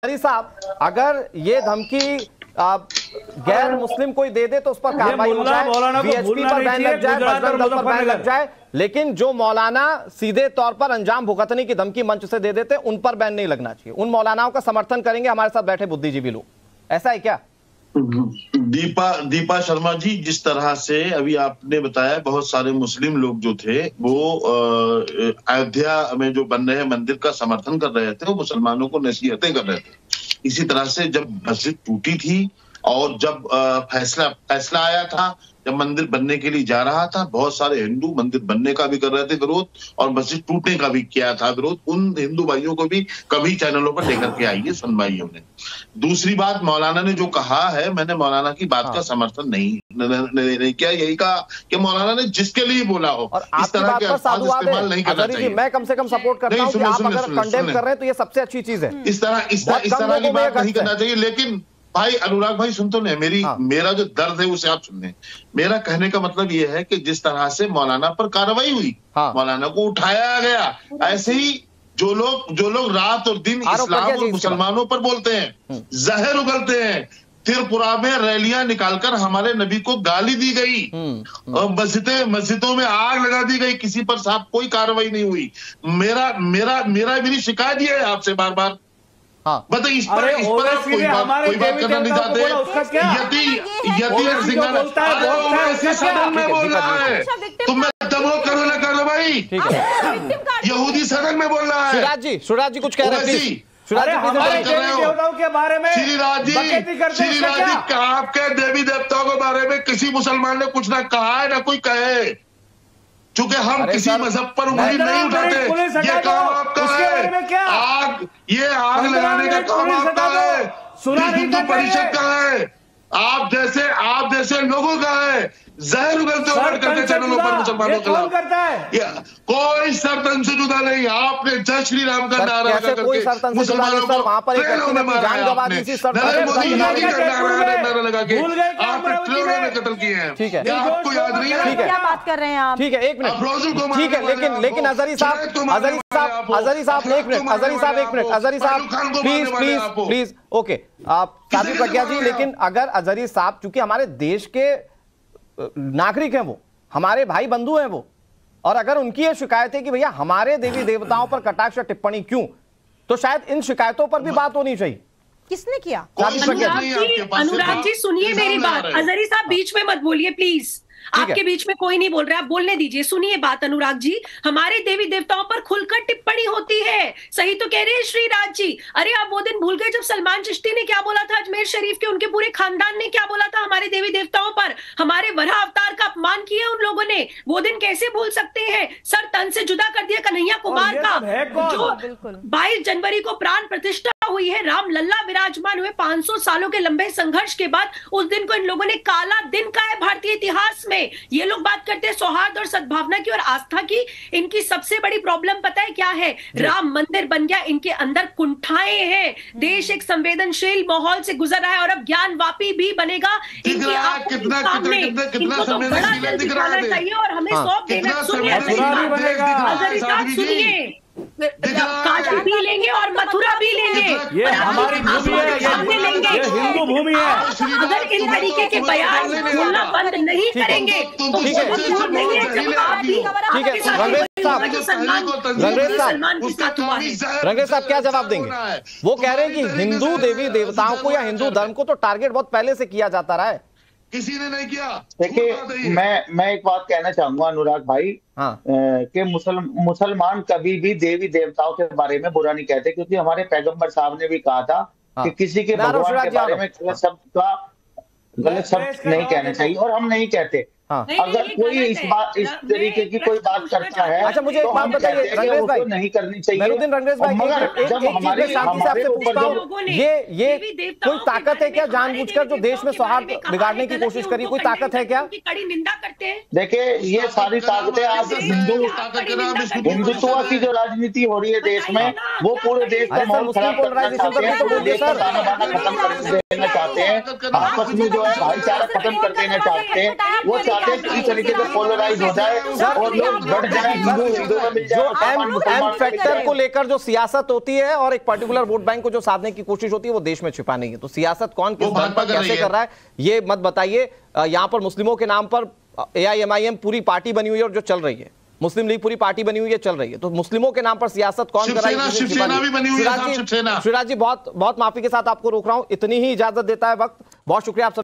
साहब, अगर ये धमकी गैर मुस्लिम कोई दे दे तो उस पर कार्रवाई हो जाए, वीएचपी पर बैन लग जाए, बजरंग दल पर बैन लग जाए, लेकिन जो मौलाना सीधे तौर पर अंजाम भुगतने की धमकी मंच से दे देते उन पर बैन नहीं लगना चाहिए। उन मौलानाओं का समर्थन करेंगे हमारे साथ बैठे बुद्धिजीवी लोग, ऐसा है क्या? दीपा शर्मा जी, जिस तरह से अभी आपने बताया, बहुत सारे मुस्लिम लोग जो थे वो अयोध्या में जो बन रहे मंदिर का समर्थन कर रहे थे, वो मुसलमानों को नसीहतें कर रहे थे। इसी तरह से जब मस्जिद टूटी थी और जब फैसला आया था, जब मंदिर बनने के लिए जा रहा था, बहुत सारे हिंदू मंदिर बनने का भी कर रहे थे विरोध और मस्जिद टूटने का भी किया था विरोध। उन हिंदू भाइयों को भी कभी चैनलों पर लेकर के आई है सुनवाइयों ने। दूसरी बात, मौलाना ने जो कहा है, मैंने मौलाना की बात का समर्थन नहीं किया। यही कहा कि मौलाना ने जिसके लिए बोला हो, इस तरह के अल्फाज इस्तेमाल नहीं करना चाहिए। मैं कम से कम सपोर्ट करता हूं कि आप अगर कंडेम कर रहे हैं तो ये सबसे अच्छी चीज है। इस तरह की बात नहीं करना चाहिए। लेकिन भाई अनुराग भाई, सुन तो नहीं, मेरा जो दर्द है उसे आप सुन लें। मेरा कहने का मतलब यह है कि जिस तरह से मौलाना पर कार्रवाई हुई, मौलाना को उठाया गया, ऐसे ही जो लोग रात और दिन इस्लाम और मुसलमानों पर बोलते हैं, जहर उगलते हैं, त्रिपुरा में रैलियां निकालकर हमारे नबी को गाली दी गई और मस्जिदों में आग लगा दी गई, किसी पर साहब कोई कार्रवाई नहीं हुई। मेरी शिकायत ये है आपसे बार बार, बताइए इस पर कोई बात करना नहीं चाहते। यति सदन में बोल रहा है, तुम दमो करो ना करो भाई, यहूदी सदन में बोल रहा है। शिवराज जी कुछ कह रहे हैं के बारे में। श्रीराज जी, आपके देवी देवताओं के बारे में किसी मुसलमान ने कुछ ना कहा है ना कोई कहे, क्योंकि हम किसी मजहब पर उंगली नहीं उठाते। ये काम आपका है, ये आग लगाने का काम आपका है, हिंदू परिषद का है, आप जैसे लोगों का है। जहर उगलते हो करके चैनलों पर मुसलमानों के खिलाफ कोई सरतन से जुदा नहीं। आपने जय श्री राम का नारा लगा करके मुसलमानों को ट्रेनों में मारा है, आपने नरेंद्र मोदी योगी का नारा लगा के आपने ट्रेनों में कत्ल किए हैं। ठीक है, आपको याद नहीं है क्या बात कर रहे हैं आप? ठीक है, एक मिनट, ठीक है, लेकिन अजहरी साहब प्लीज ओके, आप साथी प्रज्ञा जी, लेकिन अगर अजहरी साहब, चूंकि हमारे देश के नागरिक हैं, वो हमारे भाई बंधु हैं वो, और अगर उनकी ये शिकायत है कि भैया हमारे देवी देवताओं पर कटाक्ष टिप्पणी क्यों, तो शायद इन शिकायतों पर भी बात होनी चाहिए। किसने किया? अनुराग जी सुनिए मेरी बात, अजहरी साहब बीच में मत बोलिए प्लीज, आपके बीच में कोई नहीं बोल रहा, आप बोलने दीजिए। सुनिए बात अनुराग जी, हमारे देवी देवताओं पर खुलकर टिप्पणी होती है, सही तो कह रहे हैं श्रीराज जी। अरे आप वो दिन भूल गए जब सलमान चिश्ती ने क्या बोला था अजमेर शरीफ के, उनके पूरे खानदान ने क्या बोला था हमारे देवी देवताओं पर, हमारे वराह अवतार का अपमान किया उन लोगों ने, वो दिन कैसे भूल सकते हैं? सर तन से जुदा कर दिया कन्हैया कुमार का, जो 22 जनवरी को प्राण प्रतिष्ठा हुई है, राम लल्ला विराजमान हुए 500 सालों के लंबे संघर्ष के बाद, उस दिन को इन लोगों ने काला दिन कहा है भारतीय इतिहास में। ये लोग बात करते हैं सौहार्द और सद्भावना की और आस्था की, इनकी सबसे बड़ी प्रॉब्लम पता है क्या है? राम मंदिर बन गया, इनके अंदर कुंठाएं हैं, देश एक संवेदनशील माहौल से गुजर रहा है और अब ज्ञानवापी भी बनेगा इनकी आंखों के सामने। इनको तो बड़ा दिल दिखाना चाहिए और हमें सौंप देना। सुनिए, काशी भी लेंगे और मथुरा भी लेंगे, ये हमारी भूमि है, ये हिंदू भूमि है। अगर इस तरीके के बयान बोलना बंद नहीं करेंगे तो रंगरेज साहब क्या जवाब देंगे? वो कह रहे हैं कि हिंदू देवी देवताओं को या हिंदू धर्म को तो टारगेट बहुत पहले से किया जाता रहा है, किसी ने नहीं किया। देखिए, मैं एक बात कहना चाहूंगा अनुराग भाई, कि मुसलमान कभी भी देवी देवताओं के बारे में बुरा नहीं कहते, क्योंकि हमारे पैगंबर साहब ने भी कहा था कि किसी के भगवान के बारे में गलत शब्द नहीं कहने चाहिए, और हम नहीं कहते। अगर कोई इस तरीके की कोई बात करता है, अच्छा मुझे एक बात बताइए रंगरेज भाई, नहीं करनी चाहिए। रंगरेज भाई, मगर जब हमारे आपसे पूछता हूं, ये कोई ताकत है क्या जानबूझकर जो देश में सौहार्द बिगाड़ने की कोशिश करी? कोई ताकत है क्या? कड़ी निंदा करते हैं। देखिए, ये सारी ताकतें आज हिंदुत्व की जो राजनीति हो रही है देश में, वो पूरे देश का माहौल खराब करना चाहते हैं, देश का ताना बाना खत्म कर देना चाहते हैं, आपस में जो है भाईचारा खत्म कर देना चाहते हैं, वो बातें इस तरीके से पोलराइज हो जाए और लोग बढ़ जाए, हिंदू में मिल जो जाए। एम फैक्टर को लेकर जो सियासत होती है और एक पर्टिकुलर वोट बैंक को जो साधने की कोशिश होती है वो देश में छिपाने की, तो सियासत कौन किस दर पर कैसे कर रहा है ये मत बताइए। यहाँ पर मुस्लिमों के नाम पर AIMIM पूरी पार्टी बनी हुई है और जो चल रही है, मुस्लिम लीग पूरी पार्टी बनी हुई है, चल रही है, तो मुस्लिमों के नाम पर सियासत कौन कर रहा है? शिवराज जी बहुत माफी के साथ आपको रोक रहा हूं, इतनी ही इजाजत देता है वक्त। बहुत शुक्रिया आप